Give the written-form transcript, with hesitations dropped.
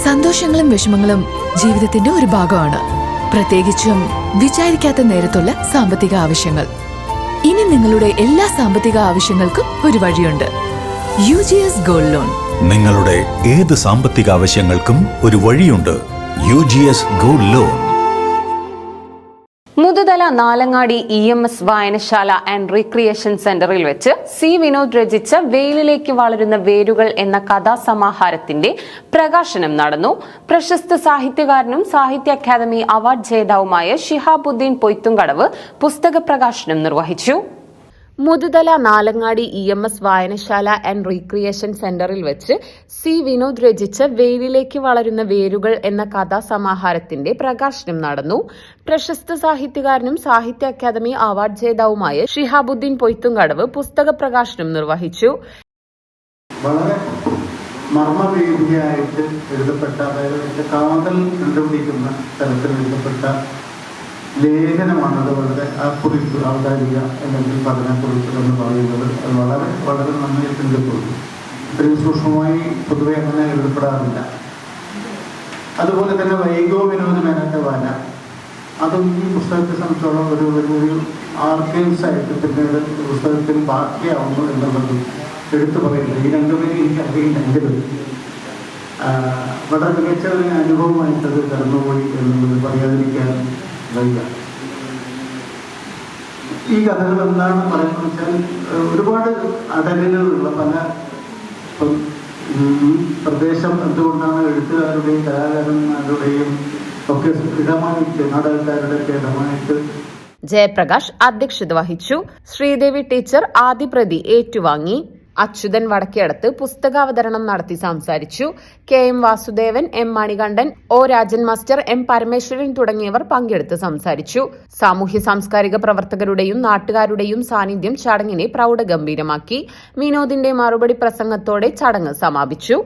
സന്തോഷങ്ങളും വിഷമങ്ങളും ജീവിതത്തിന്റെ ഒരു ഭാഗമാണ്. പ്രത്യേകിച്ചും വിചാരിക്കാത്ത നേരത്തുള്ള സാമ്പത്തിക ആവശ്യങ്ങൾ. ഇനി നിങ്ങളുടെ എല്ലാ സാമ്പത്തിക ആവശ്യങ്ങൾക്കും ഒരു വഴിയുണ്ട്. UGS gold loan. നിങ്ങളുടെ ഏത് സാമ്പത്തിക ആവശ്യങ്ങൾക്കും ഒരു വഴിയുണ്ട്. UGS gold loan. Muthuthala Nalangadi EMS വായനശാല ആൻഡ് റീക്രിയേഷൻ സെന്ററിൽ വെച്ച് സി വിനോദ് രചിച്ച വെയിലിലേക്ക് വളരുന്ന വേരുകൾ എന്ന കഥാസമാഹാരത്തിന്റെ പ്രകാശനം നടന്നു. പ്രശസ്ത സാഹിത്യകാരനും സാഹിത്യ അക്കാദമി അവാർഡ് ജേതാവുമായ ഷിഹാബുദ്ദീൻ പൊയ്ത്തുംകടവ് പുസ്തക പ്രകാശനം നിർവഹിച്ചു. മുതുതല നാലങ്ങാടി EMS വായനശാല ആൻഡ് റീക്രിയേഷൻ സെന്ററിൽ വെച്ച് സി വിനോദ് രചിച്ച വെയിലിലേക്ക് വളരുന്ന വേരുകൾ എന്ന കഥാസമാഹാരത്തിന്റെ പ്രകാശനം നടന്നു. പ്രശസ്ത സാഹിത്യകാരനും സാഹിത്യ അക്കാദമി അവാർഡ് ജേതാവുമായ ഷിഹാബുദ്ദീൻ പൊയ്ത്തുംകടവ് പുസ്തക പ്രകാശനം നിർവഹിച്ചു. വളരെ മർമ്മവേദിയായിട്ട് എഴുതപ്പെട്ട, അതായത് കാതൽ കണ്ടുപിടിക്കുന്ന തരത്തിൽ എഴുതപ്പെട്ട ലേഖനമാണ്. അത് വളരെ ആ കുറിപ്പ്, ഔദാരിക അല്ലെങ്കിൽ പഠനക്കുറിപ്പ് എന്ന് പറയുന്നത് അത് വളരെ വളരെ നന്നായിട്ട് എഴുതപ്പെടുന്നു. ഇത്രയും സൂക്ഷ്മമായി പൊതുവെ അങ്ങനെ എഴുതപ്പെടാറില്ല. അതുപോലെ തന്നെ വൈഗോ വിനോദ് മേനോന്റെ വന, അതും ഈ പുസ്തകത്തെ സംബന്ധിച്ചോളം ഒരു ആർക്കൈവ്സ് ആയിട്ട് പിന്നീട് പുസ്തകത്തിൽ ബാക്കിയാവുന്നു എന്നുള്ളത് എടുത്തു പറയുന്നത്. ഈ രണ്ടുപേരും എനിക്ക് അറിയില്ലെങ്കിലും വളരെ മികച്ച ഒരു അനുഭവമായിട്ടത് കടന്നുപോയി എന്നുള്ളത് പറയാതിരിക്കാൻ വയ്യ. ഈ കഥകൾ എന്താണ് പറയുന്നത് വെച്ചാൽ ഒരുപാട് അടലുകളുള്ള പല പ്രദേശം എന്തുകൊണ്ടാണ് എഴുത്തുകാരുടെയും കലാകാരന്മാരുടെയും ഒക്കെ ഇടമായിട്ട്, നാടകക്കാരുടെ ഒക്കെ ഇടമായിട്ട്. ജയപ്രകാശ് അധ്യക്ഷത വഹിച്ചു. ശ്രീദേവി ടീച്ചർ ആദ്യപ്രതി ഏറ്റുവാങ്ങി. അച്യുതൻ വടക്കേടത്ത് പുസ്തകാവതരണം നടത്തി സംസാരിച്ചു. KM Vasudevan, M Manikandan, O Rajan master, M Parameswaran തുടങ്ങിയവർ പങ്കെടുത്ത് സംസാരിച്ചു. സാമൂഹ്യ സാംസ്കാരിക പ്രവർത്തകരുടെയും നാട്ടുകാരുടെയും സാന്നിധ്യം ചടങ്ങിനെ പ്രൗഢഗംഭീരമാക്കി. വിനോദിന്റെ മറുപടി പ്രസംഗത്തോടെ ചടങ്ങ് സമാപിച്ചു.